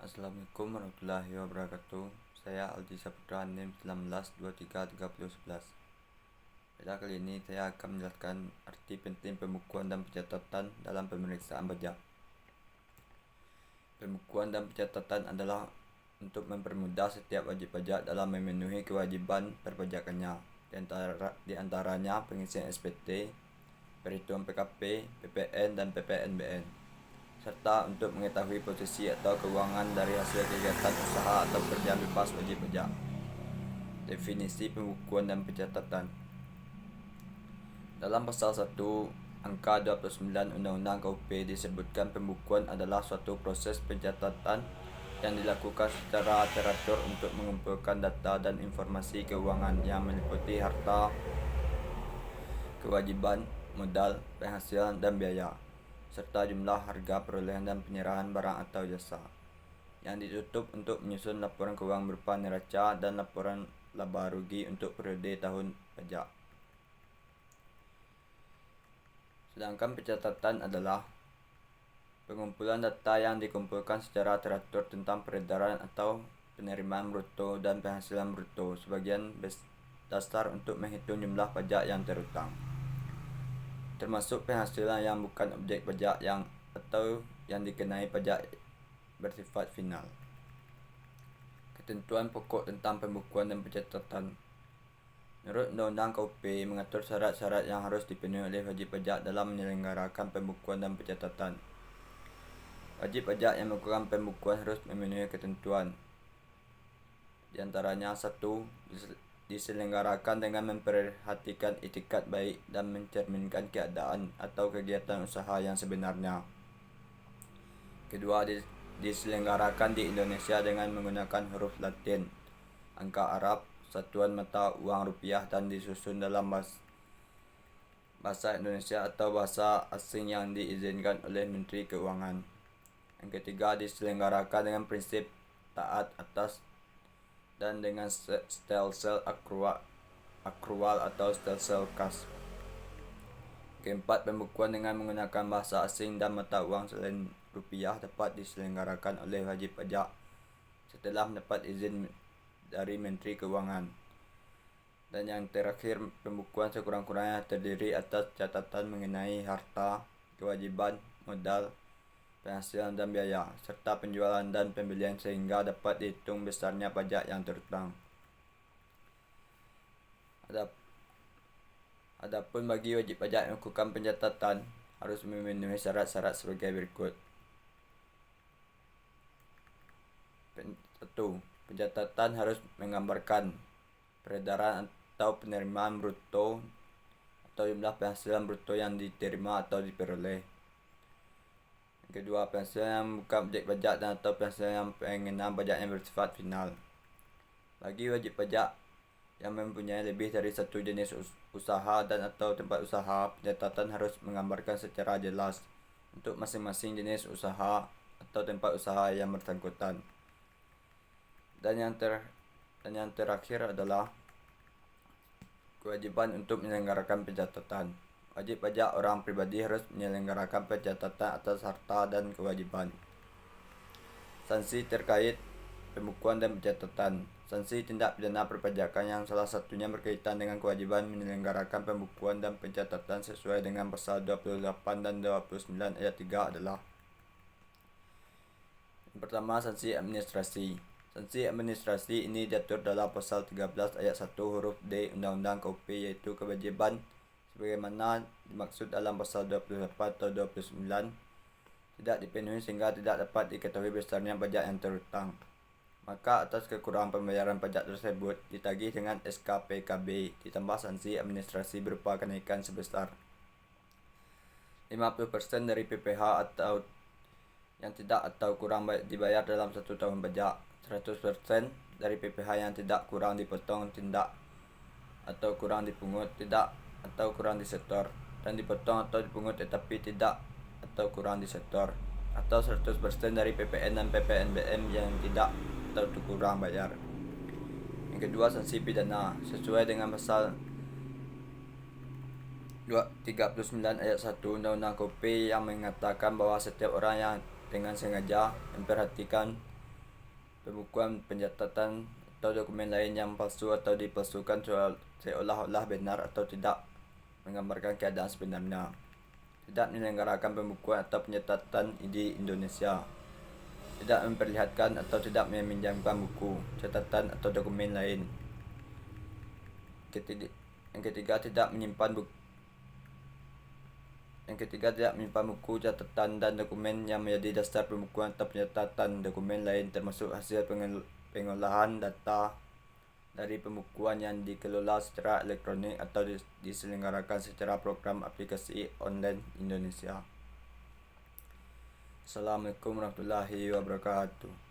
Assalamualaikum warahmatullahi wabarakatuh. Saya Aldi Saputra, NIM 19233011. Pada kali ini saya akan menjelaskan arti penting pembukuan dan pencatatan dalam pemeriksaan pajak. Pembukuan dan pencatatan adalah untuk mempermudah setiap wajib pajak dalam memenuhi kewajiban perpajakannya, di antaranya pengisian SPT, perhitungan PKP, PPN, dan PPNBM, serta untuk mengetahui posisi atau keuangan dari hasil kegiatan usaha atau pekerjaan bebas wajib pajak. Definisi pembukuan dan pencatatan. Dalam pasal 1 angka 29 Undang-Undang KUP disebutkan pembukuan adalah suatu proses pencatatan yang dilakukan secara teratur untuk mengumpulkan data dan informasi keuangan yang meliputi harta, kewajiban, modal, penghasilan, dan biaya, serta jumlah, harga, perolehan, dan penyerahan barang atau jasa, yang ditutup untuk menyusun laporan keuangan berupa neraca dan laporan laba rugi untuk periode tahun pajak. Sedangkan pencatatan adalah pengumpulan data yang dikumpulkan secara teratur tentang peredaran atau penerimaan bruto dan penghasilan bruto sebagian dasar untuk menghitung jumlah pajak yang terhutang, termasuk penghasilan yang bukan objek pajak atau yang dikenai pajak bersifat final. Ketentuan pokok tentang pembukuan dan pencatatan. Menurut Undang-Undang KUP mengatur syarat-syarat yang harus dipenuhi oleh wajib pajak dalam menyelenggarakan pembukuan dan pencatatan. Wajib pajak yang melakukan pembukuan harus memenuhi ketentuan. Di antaranya 1. Diselenggarakan dengan memperhatikan itikat baik dan mencerminkan keadaan atau kegiatan usaha yang sebenarnya. Kedua, diselenggarakan di Indonesia dengan menggunakan huruf Latin, angka Arab, satuan mata uang rupiah, dan disusun dalam bahasa Indonesia atau bahasa asing yang diizinkan oleh Menteri Keuangan. Yang ketiga, diselenggarakan dengan prinsip taat atas dan dengan stelsel akrual atau stelsel kas. Keempat, pembukuan dengan menggunakan bahasa asing dan mata uang selain rupiah dapat diselenggarakan oleh wajib pajak setelah mendapat izin dari Menteri Keuangan. Dan yang terakhir, pembukuan sekurang-kurangnya terdiri atas catatan mengenai harta, kewajiban, modal, penghasilan, dan biaya, serta penjualan dan pembelian sehingga dapat dihitung besarnya pajak yang terhutang. Adapun bagi wajib pajak yang melakukan pencatatan harus memenuhi syarat-syarat sebagai berikut. 1. Pencatatan harus menggambarkan peredaran atau penerimaan bruto atau jumlah penghasilan bruto yang diterima atau diperoleh. Yang kedua, penghasilan yang bukan objek pajak dan atau penghasilan yang pengenaan pajak yang bersifat final. Bagi wajib pajak yang mempunyai lebih dari satu jenis usaha dan atau tempat usaha, pencatatan harus menggambarkan secara jelas untuk masing-masing jenis usaha atau tempat usaha yang bersangkutan. Dan yang terakhir adalah kewajiban untuk menyelenggarakan pencatatan. Wajib pajak orang pribadi harus menyelenggarakan pencatatan atas harta dan kewajiban. Sanksi terkait pembukuan dan pencatatan. Sanksi tindak pidana perpajakan yang salah satunya berkaitan dengan kewajiban menyelenggarakan pembukuan dan pencatatan sesuai dengan pasal 28 dan 29 ayat 3 adalah: yang pertama, sanksi administrasi. Sanksi administrasi ini diatur dalam pasal 13 ayat 1 huruf D Undang-Undang KUP, yaitu kewajiban sebagaimana dimaksud dalam pasal 28 atau 29 tidak dipenuhi sehingga tidak dapat diketahui besarnya pajak yang terhutang. Maka atas kekurangan pembayaran pajak tersebut ditagih dengan SKPKB ditambah sanksi administrasi berupa kenaikan sebesar 50% dari PPh atau yang tidak atau kurang dibayar dalam 1 tahun pajak, 100% dari PPh yang tidak kurang dipotong tindak atau kurang dipungut tidak atau kurang disetor, dan dipotong atau dipungut tetapi tidak atau kurang disetor, atau 100% dari PPN dan PPNBM yang tidak atau kurang bayar. Yang kedua, sanksi pidana sesuai dengan pasal 39 ayat 1 Undang-Undang KUP yang mengatakan bahwa setiap orang yang dengan sengaja memperhatikan pembukuan, pencatatan, atau dokumen lain yang palsu atau dipalsukan seolah-olah benar atau tidak menggambarkan keadaan sebenarnya. Tidak menyelenggarakan pembukuan atau pencatatan di Indonesia. Tidak memperlihatkan atau tidak meminjamkan buku, catatan atau dokumen lain. Yang ketiga, tidak menyimpan buku, catatan, dan dokumen yang menjadi dasar pembukuan atau pencatatan. Dokumen lain termasuk hasil pengolahan data dari pembukuan yang dikelola secara elektronik atau diselenggarakan secara program aplikasi online Indonesia. Assalamualaikum warahmatullahi wabarakatuh.